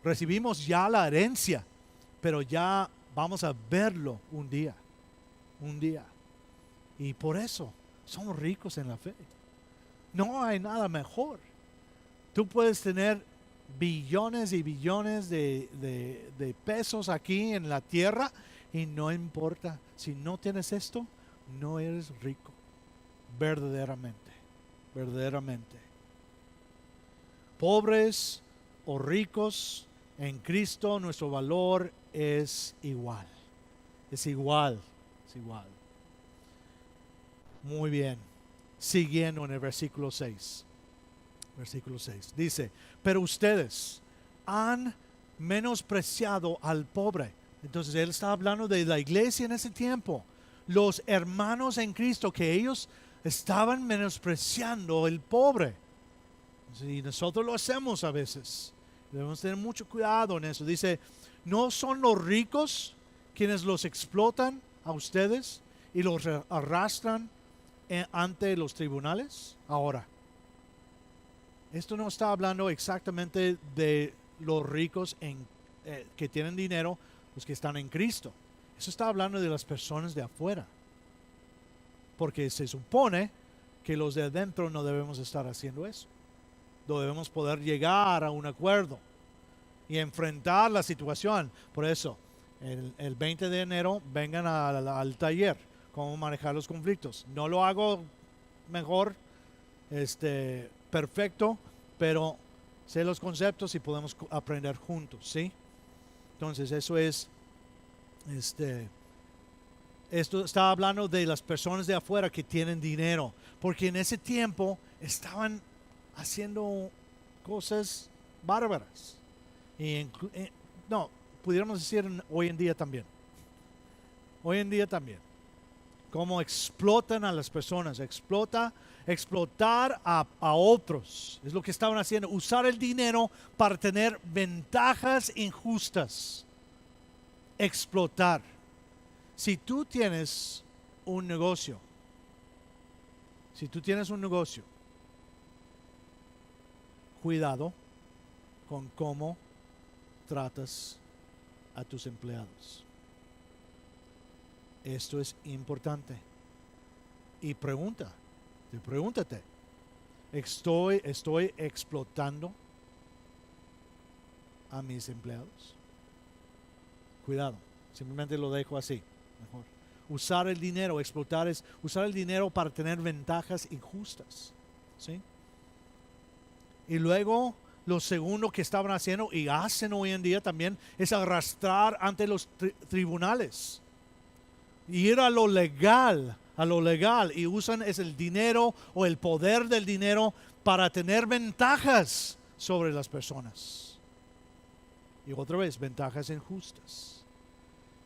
Recibimos ya la herencia, pero ya vamos a verlo un día. Y por eso somos ricos en la fe. No hay nada mejor. Tú puedes tener billones y billones de pesos aquí en la tierra y no importa. Si no tienes esto, no eres rico. Verdaderamente. Pobres o ricos, en Cristo nuestro valor es igual. Es igual. Muy bien. Siguiendo en el versículo 6. Dice, pero ustedes han menospreciado al pobre. Entonces él está hablando de la iglesia en ese tiempo. Los hermanos en Cristo, que ellos estaban menospreciando el pobre. Y nosotros lo hacemos a veces. Debemos tener mucho cuidado en eso. Dice, ¿no son los ricos quienes los explotan a ustedes y los arrastran ante los tribunales? Ahora, esto no está hablando exactamente de los ricos que tienen dinero, los que están en Cristo. Eso está hablando de las personas de afuera. Porque se supone que los de adentro no debemos estar haciendo eso. No debemos poder llegar a un acuerdo y enfrentar la situación. Por eso, el 20 de enero vengan al taller, cómo manejar los conflictos. No lo hago mejor, perfecto, pero sé los conceptos y podemos aprender juntos, ¿sí? Entonces eso es, esto está hablando de las personas de afuera que tienen dinero, porque en ese tiempo estaban haciendo cosas bárbaras. No, pudiéramos decir hoy en día también. Cómo explotan a las personas, explotar a otros. Es lo que estaban haciendo, usar el dinero para tener ventajas injustas. Explotar. Si tú tienes un negocio, cuidado con cómo tratas a tus empleados. Esto es importante. Y pregúntate, ¿estoy explotando a mis empleados? Cuidado, simplemente lo dejo así. Mejor. Usar el dinero, explotar es usar el dinero para tener ventajas injustas. ¿Sí? Y luego lo segundo que estaban haciendo y hacen hoy en día también es arrastrar ante los tribunales. Ir a lo legal y usan el dinero o el poder del dinero para tener ventajas sobre las personas. Y otra vez, ventajas injustas.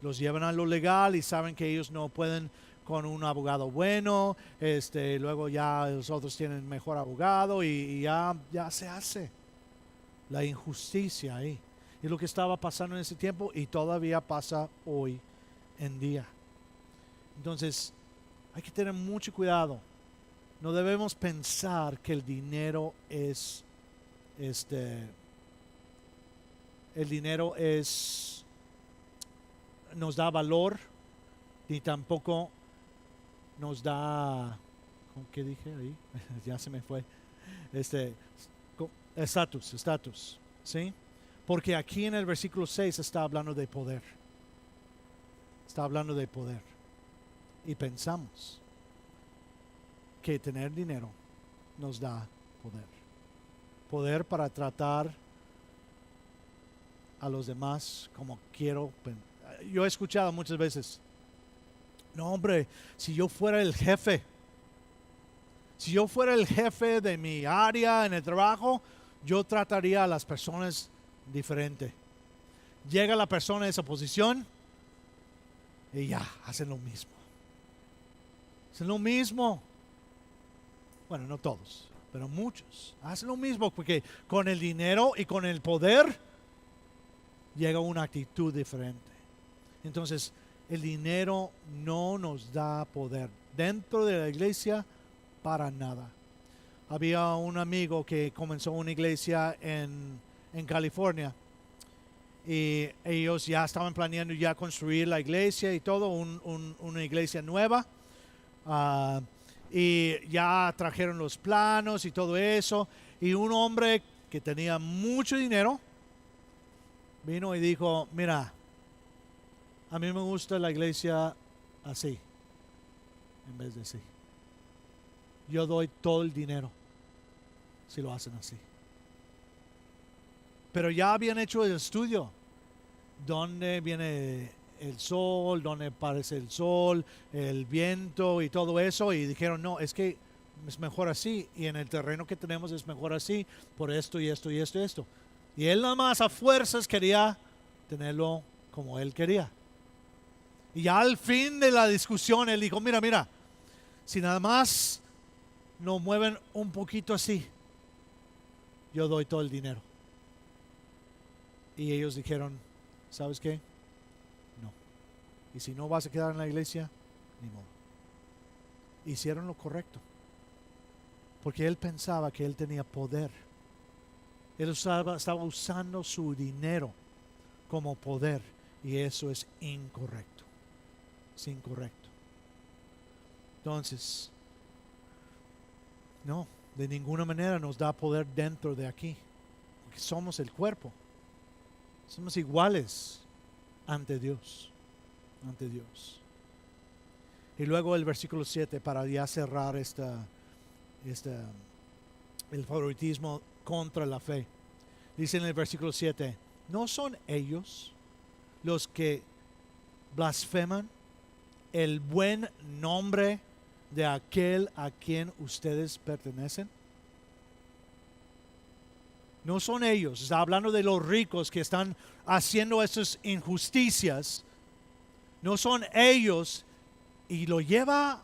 Los llevan a lo legal y saben que ellos no pueden con un abogado bueno, luego ya los otros tienen mejor abogado y ya se hace la injusticia ahí. Y lo que estaba pasando en ese tiempo y todavía pasa hoy en día. Entonces, hay que tener mucho cuidado. No debemos pensar que el dinero nos da valor, ni tampoco nos da, ¿qué dije ahí? Ya se me fue. Estatus, ¿sí? Porque aquí en el versículo 6 está hablando de poder. Y pensamos que tener dinero nos da poder para tratar a los demás como quiero. Yo he escuchado muchas veces, no hombre, si yo fuera el jefe, Si yo fuera el jefe de mi área en el trabajo, yo trataría a las personas diferente. Llega la persona a esa posición y ya, hacen lo mismo. Hacen lo mismo. Bueno, no todos, pero muchos. Hacen lo mismo porque con el dinero y con el poder llega una actitud diferente. Entonces, el dinero no nos da poder dentro de la iglesia para nada. Había un amigo que comenzó una iglesia en California y ellos ya estaban planeando ya construir la iglesia y todo, una iglesia nueva. Y ya trajeron los planos y todo eso. Y un hombre que tenía mucho dinero vino y dijo, mira, a mí me gusta la iglesia así, en vez de así. Yo doy todo el dinero si lo hacen así. Pero ya habían hecho el estudio. ¿Dónde viene el sol? ¿Dónde aparece el sol? El viento y todo eso. Y dijeron, no, es que es mejor así. Y en el terreno que tenemos es mejor así. Por esto y esto y esto y esto. Y él nada más a fuerzas quería tenerlo como él quería. Y ya al fin de la discusión él dijo, mira, si nada más nos mueven un poquito así, yo doy todo el dinero. Y ellos dijeron, ¿sabes qué? No. Y si no vas a quedar en la iglesia, ni modo. Hicieron lo correcto. Porque él pensaba que él tenía poder. Él estaba usando su dinero como poder. Y eso es incorrecto. Es incorrecto. Entonces, no, de ninguna manera nos da poder dentro de aquí. Porque somos el cuerpo. Somos iguales ante Dios. Ante Dios. Y luego el versículo 7 para ya cerrar el favoritismo contra la fe. Dice en el versículo 7, ¿no son ellos los que blasfeman el buen nombre de aquel a quien ustedes pertenecen? No son ellos, está hablando de los ricos que están haciendo estas injusticias. No son ellos, y lo lleva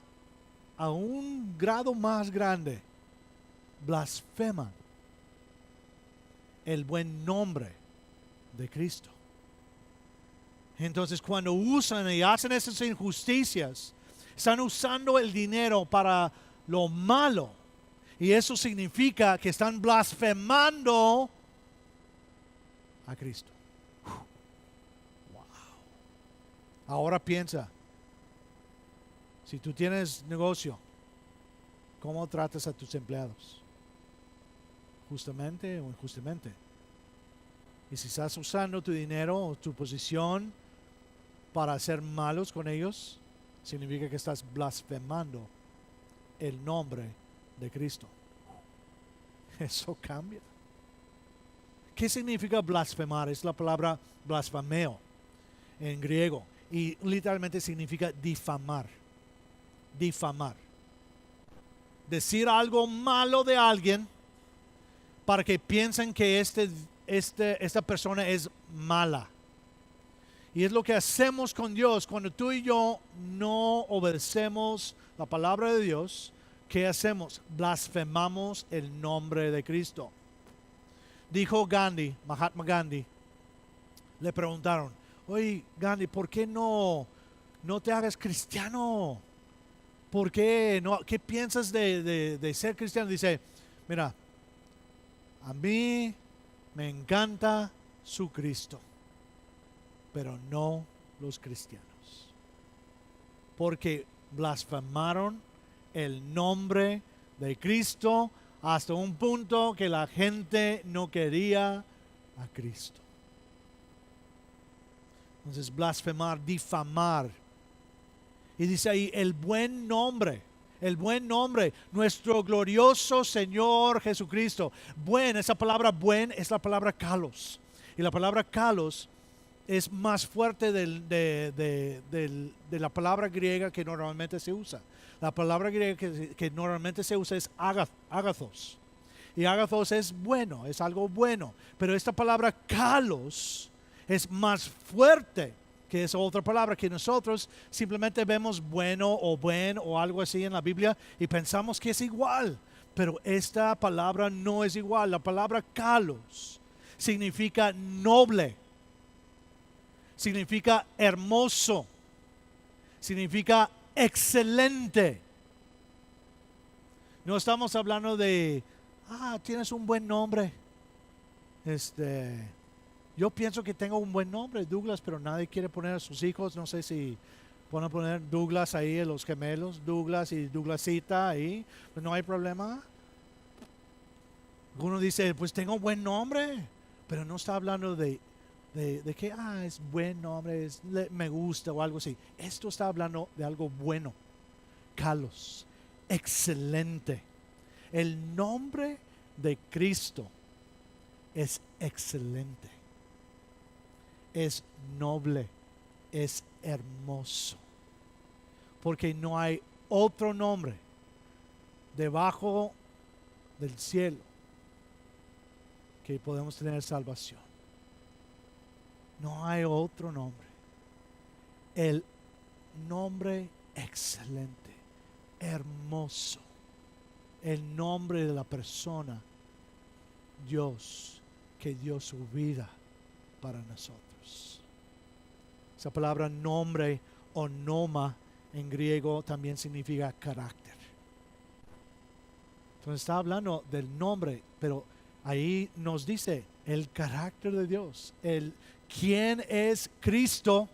a un grado más grande. Blasfeman el buen nombre de Cristo. Entonces, cuando usan y hacen esas injusticias, están usando el dinero para lo malo. Y eso significa que están blasfemando a Cristo. Wow. Ahora piensa, si tú tienes negocio, ¿cómo tratas a tus empleados? ¿Justamente o injustamente? Y si estás usando tu dinero o tu posición para ser malos con ellos, significa que estás blasfemando el nombre de Cristo. Eso cambia. ¿Qué significa blasfemar? Es la palabra blasfemeo en griego y literalmente significa difamar. Difamar. Decir algo malo de alguien para que piensen que esta persona es mala. Y es lo que hacemos con Dios cuando tú y yo no obedecemos la palabra de Dios. ¿Qué hacemos? Blasfemamos el nombre de Cristo. Dijo Gandhi, Mahatma Gandhi, le preguntaron, oye Gandhi, ¿por qué no te hagas cristiano? ¿Por qué no? ¿Qué piensas de ser cristiano? Dice, mira, a mí me encanta su Cristo, pero no los cristianos. Porque blasfemaron el nombre de Cristo hasta un punto que la gente no quería a Cristo. Entonces, blasfemar, difamar. Y dice ahí, el buen nombre, nuestro glorioso Señor Jesucristo. Buen, esa palabra buen es la palabra kalos. Y la palabra kalos es más fuerte de la palabra griega que normalmente se usa. La palabra griega que normalmente se usa es agathos. Y agathos es bueno, es algo bueno. Pero esta palabra kalos es más fuerte que esa otra palabra que nosotros simplemente vemos bueno o buen o algo así en la Biblia y pensamos que es igual. Pero esta palabra no es igual. La palabra kalos significa noble, significa hermoso, significa excelente. No estamos hablando de, tienes un buen nombre. Yo pienso que tengo un buen nombre, Douglas, pero nadie quiere poner a sus hijos. No sé si van a poner Douglas ahí, en los gemelos, Douglas y Douglasita ahí. Pues no hay problema. Uno dice, pues tengo un buen nombre, pero no está hablando de que es buen nombre, me gusta o algo así. Esto está hablando de algo bueno. Kalos, excelente. El nombre de Cristo es excelente, es noble, es hermoso, porque no hay otro nombre debajo del cielo que podemos tener salvación. No hay otro nombre. El nombre excelente, hermoso, el nombre de la persona, Dios, que dio su vida para nosotros. Esa palabra nombre o noma en griego también significa carácter. Entonces está hablando del nombre, pero ahí nos dice el carácter de Dios, quién es Cristo,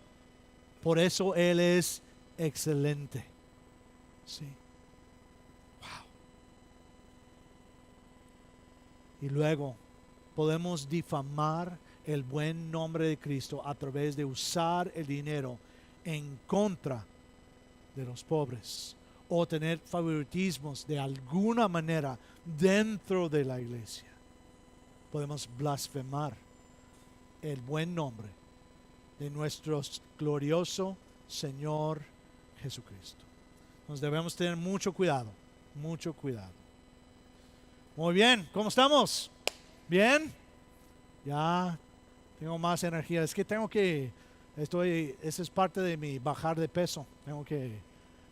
por eso Él es excelente. Sí. Wow. Y luego podemos difamar el buen nombre de Cristo a través de usar el dinero en contra de los pobres o tener favoritismos de alguna manera dentro de la iglesia. Podemos blasfemar el buen nombre de nuestro glorioso Señor Jesucristo. Nos debemos tener mucho cuidado, mucho cuidado. Muy bien, ¿cómo estamos? ¿Bien? Ya tengo más energía. Es que esa es parte de mi bajar de peso. Tengo que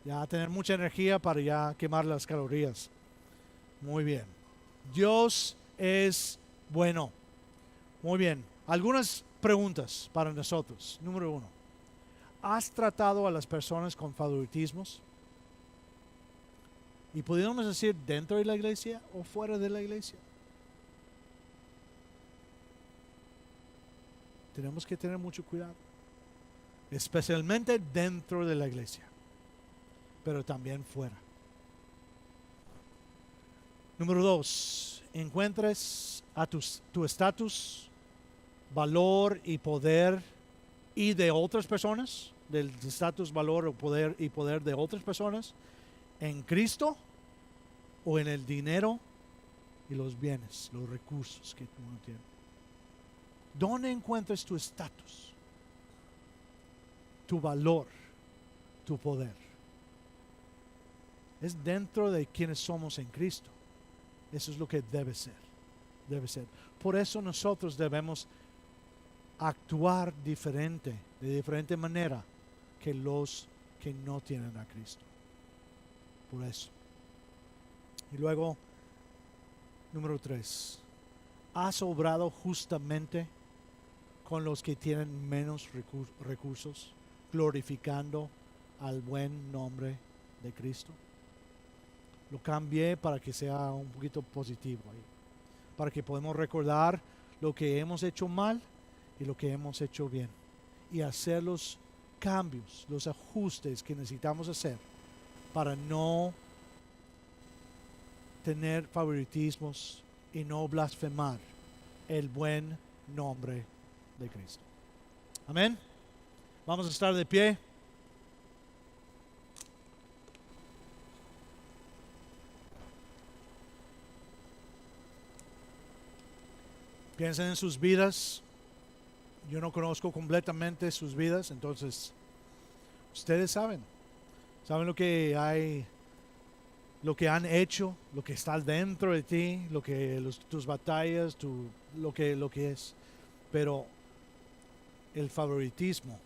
ya tener mucha energía para ya quemar las calorías. Muy bien. Dios es bueno. Muy bien. Algunas preguntas para nosotros. Número 1. ¿Has tratado a las personas con favoritismos? Y podríamos decir dentro de la iglesia o fuera de la iglesia. Tenemos que tener mucho cuidado. Especialmente dentro de la iglesia. Pero también fuera. Número 2. Encuentres a tu estatus, valor y poder y de otras personas, del estatus, valor o poder y poder de otras personas, en Cristo o en el dinero y los bienes, los recursos que uno tiene. ¿Dónde encuentras tu estatus, tu valor, tu poder? Es dentro de quienes somos en Cristo. Eso es lo que debe ser. Debe ser. Por eso nosotros debemos actuar diferente, de diferente manera que los que no tienen a Cristo. Por eso. Y luego, número 3. ¿Has obrado justamente con los que tienen menos recursos, glorificando al buen nombre de Cristo? Lo cambié para que sea un poquito positivo ahí, para que podamos recordar lo que hemos hecho mal y lo que hemos hecho bien y hacer los cambios, los ajustes que necesitamos hacer para no tener favoritismos y no blasfemar el buen nombre de Cristo. Amén. Vamos a estar de pie. Piensen en sus vidas. Yo no conozco completamente sus vidas, entonces ustedes saben lo que hay, lo que han hecho, lo que está dentro de ti, tus batallas, lo que es. Pero el favoritismo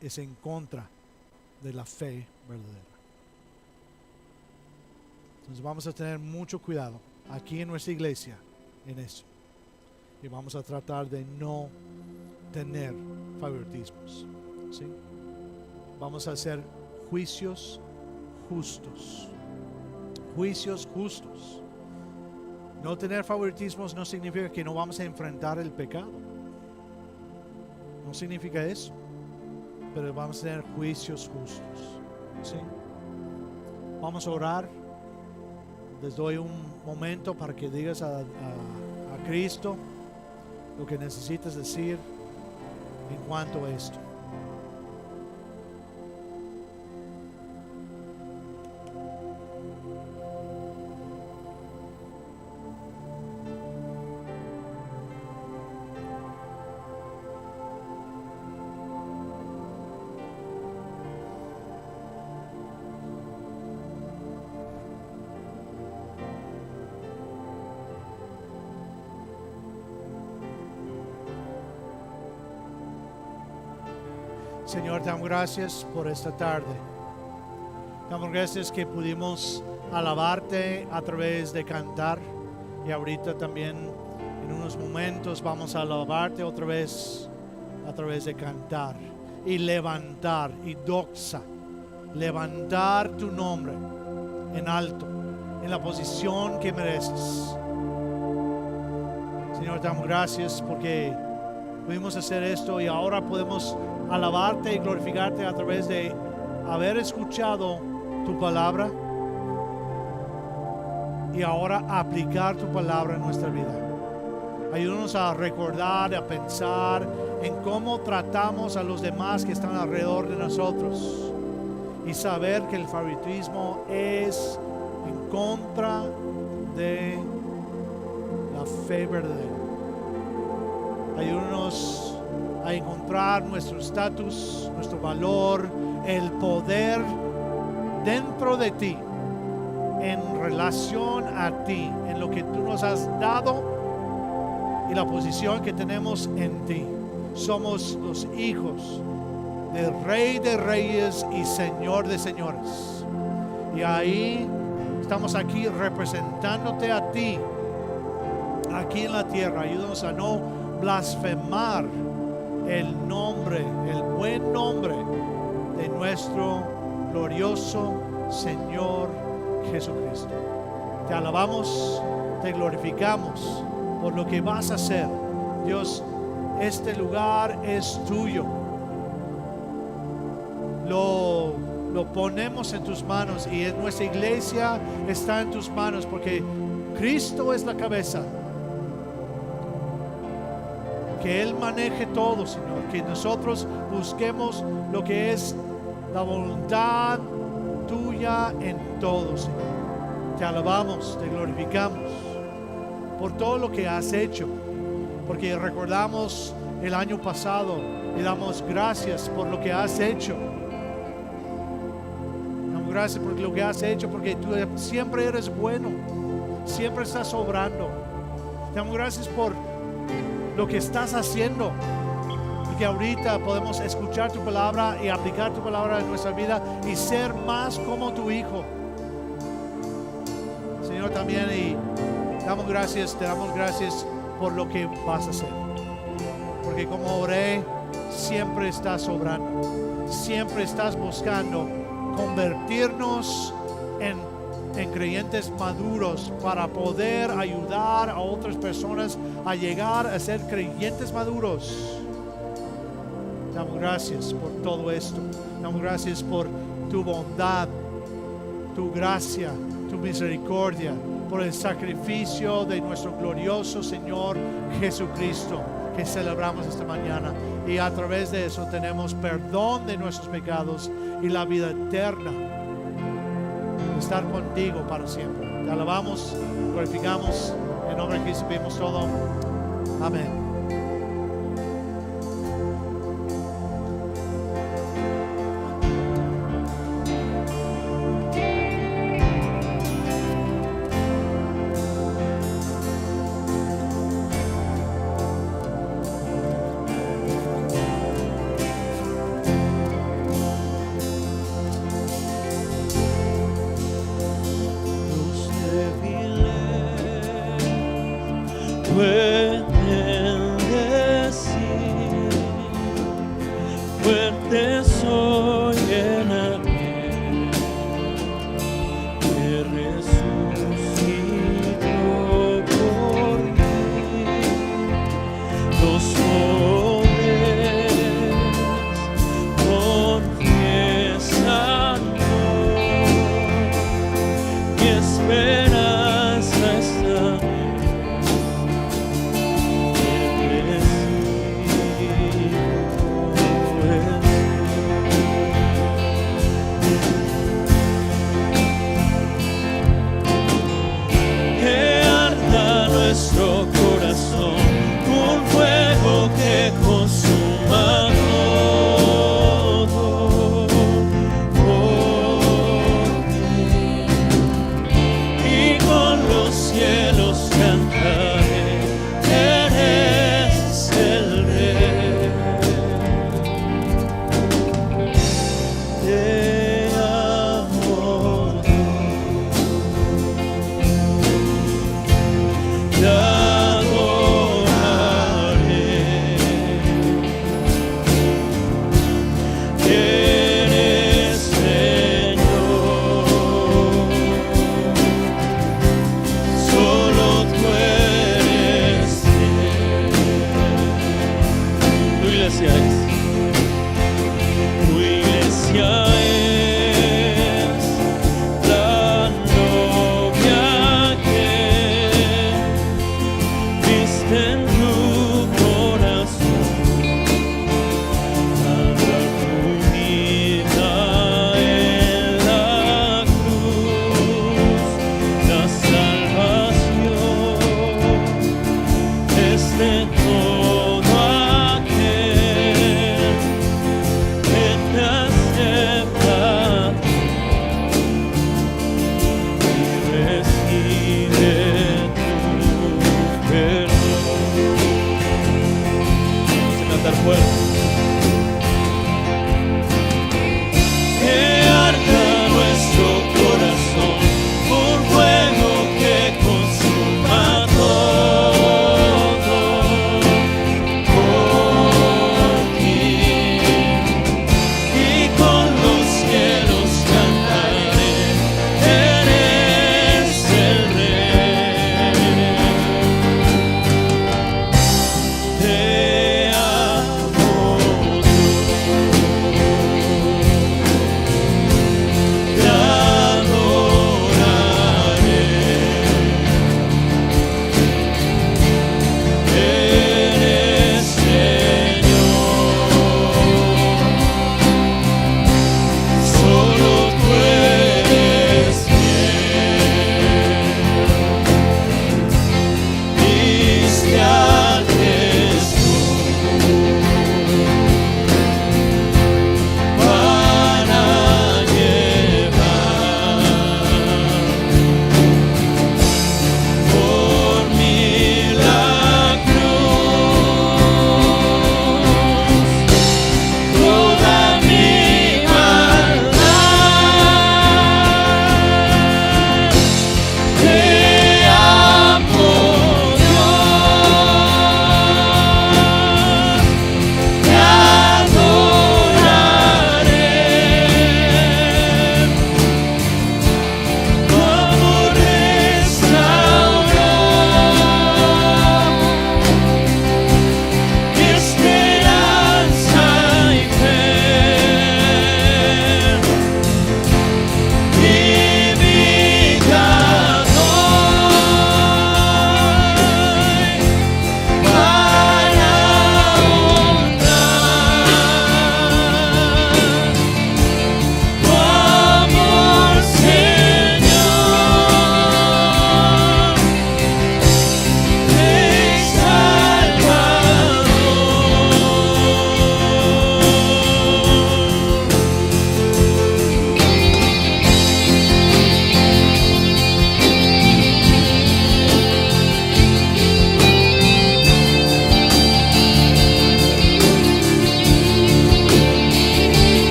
es en contra de la fe verdadera. Entonces vamos a tener mucho cuidado aquí en nuestra iglesia en eso. Y vamos a tratar de no tener favoritismos, ¿sí? Vamos a hacer juicios justos. Juicios justos. No tener favoritismos no significa que no vamos a enfrentar el pecado. No significa eso. Pero vamos a tener juicios justos, ¿sí? Vamos a orar. Les doy un momento para que digas a Cristo lo que necesitas decir en cuanto a esto. Señor, te damos gracias por esta tarde. Te damos gracias que pudimos alabarte a través de cantar. Y ahorita también en unos momentos vamos a alabarte otra vez a través de cantar. Y levantar, y doxa. Levantar tu nombre en alto, en la posición que mereces. Señor, te damos gracias porque pudimos hacer esto y ahora podemos alabarte y glorificarte a través de haber escuchado tu palabra y ahora aplicar tu palabra en nuestra vida. Ayúdanos a recordar, a pensar en cómo tratamos a los demás que están alrededor de nosotros y saber que el favoritismo es en contra de la fe verdadera. Ayúdanos a encontrar nuestro estatus, nuestro valor, el poder dentro de ti, en relación a ti, en lo que tú nos has dado y la posición que tenemos en ti. Somos los hijos del Rey de Reyes y Señor de Señores. Y ahí estamos aquí representándote a ti, aquí en la tierra. Ayúdanos a no blasfemar el nombre, el buen nombre de nuestro glorioso Señor Jesucristo. Te alabamos, te glorificamos por lo que vas a hacer. Dios, este lugar es tuyo. Lo ponemos en tus manos y en nuestra iglesia está en tus manos porque Cristo es la cabeza. Que Él maneje todo, Señor. Que nosotros busquemos lo que es la voluntad tuya en todo, Señor. Te alabamos, te glorificamos por todo lo que has hecho. Porque recordamos el año pasado y damos gracias por lo que has hecho. Damos gracias por lo que has hecho porque tú siempre eres bueno. Siempre estás obrando. Te damos gracias por lo que estás haciendo y que ahorita podemos escuchar tu palabra y aplicar tu palabra en nuestra vida y ser más como tu Hijo, Señor. También y te damos gracias por lo que vas a hacer, porque como oré, siempre estás obrando, siempre estás buscando convertirnos en creyentes maduros para poder ayudar a otras personas a llegar a ser creyentes maduros. Damos gracias por todo esto. Damos gracias por tu bondad, tu gracia, tu misericordia, por el sacrificio de nuestro glorioso Señor Jesucristo que celebramos esta mañana. Y a través de eso tenemos perdón de nuestros pecados y la vida eterna. Estar contigo para siempre. Te alabamos, glorificamos, en nombre de Cristo pedimos todo. Amén.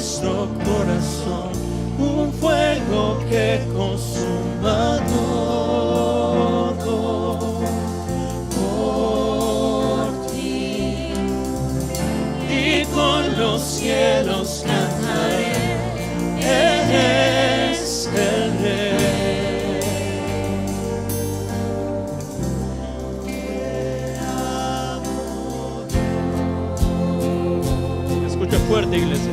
nuestro corazón un fuego que consuma todo. Por ti y con los cielos cantaré, eres el Rey. Escucha fuerte, iglesia.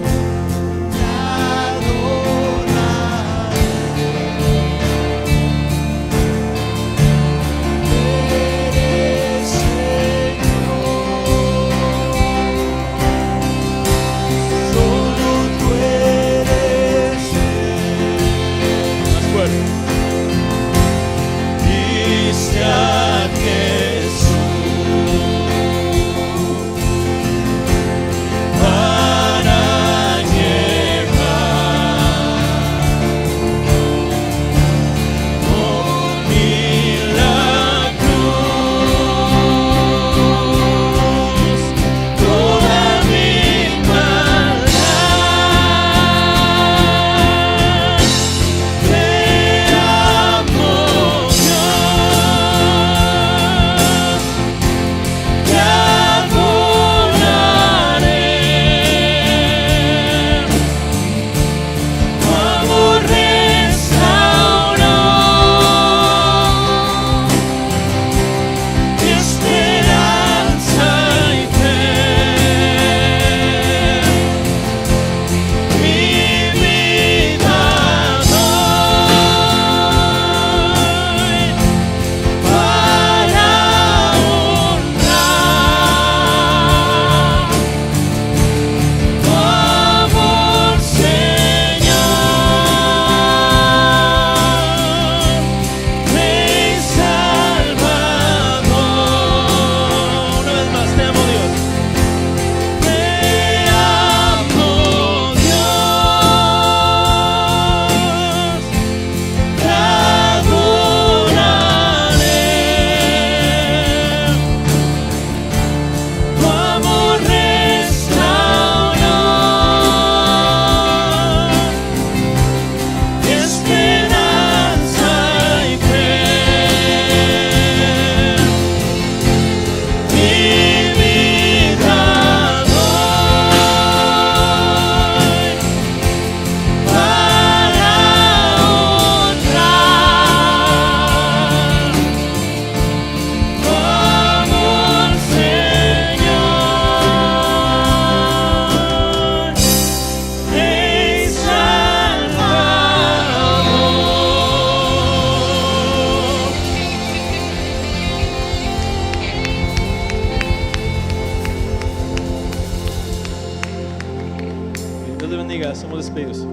Dios te bendiga, somos despedidos.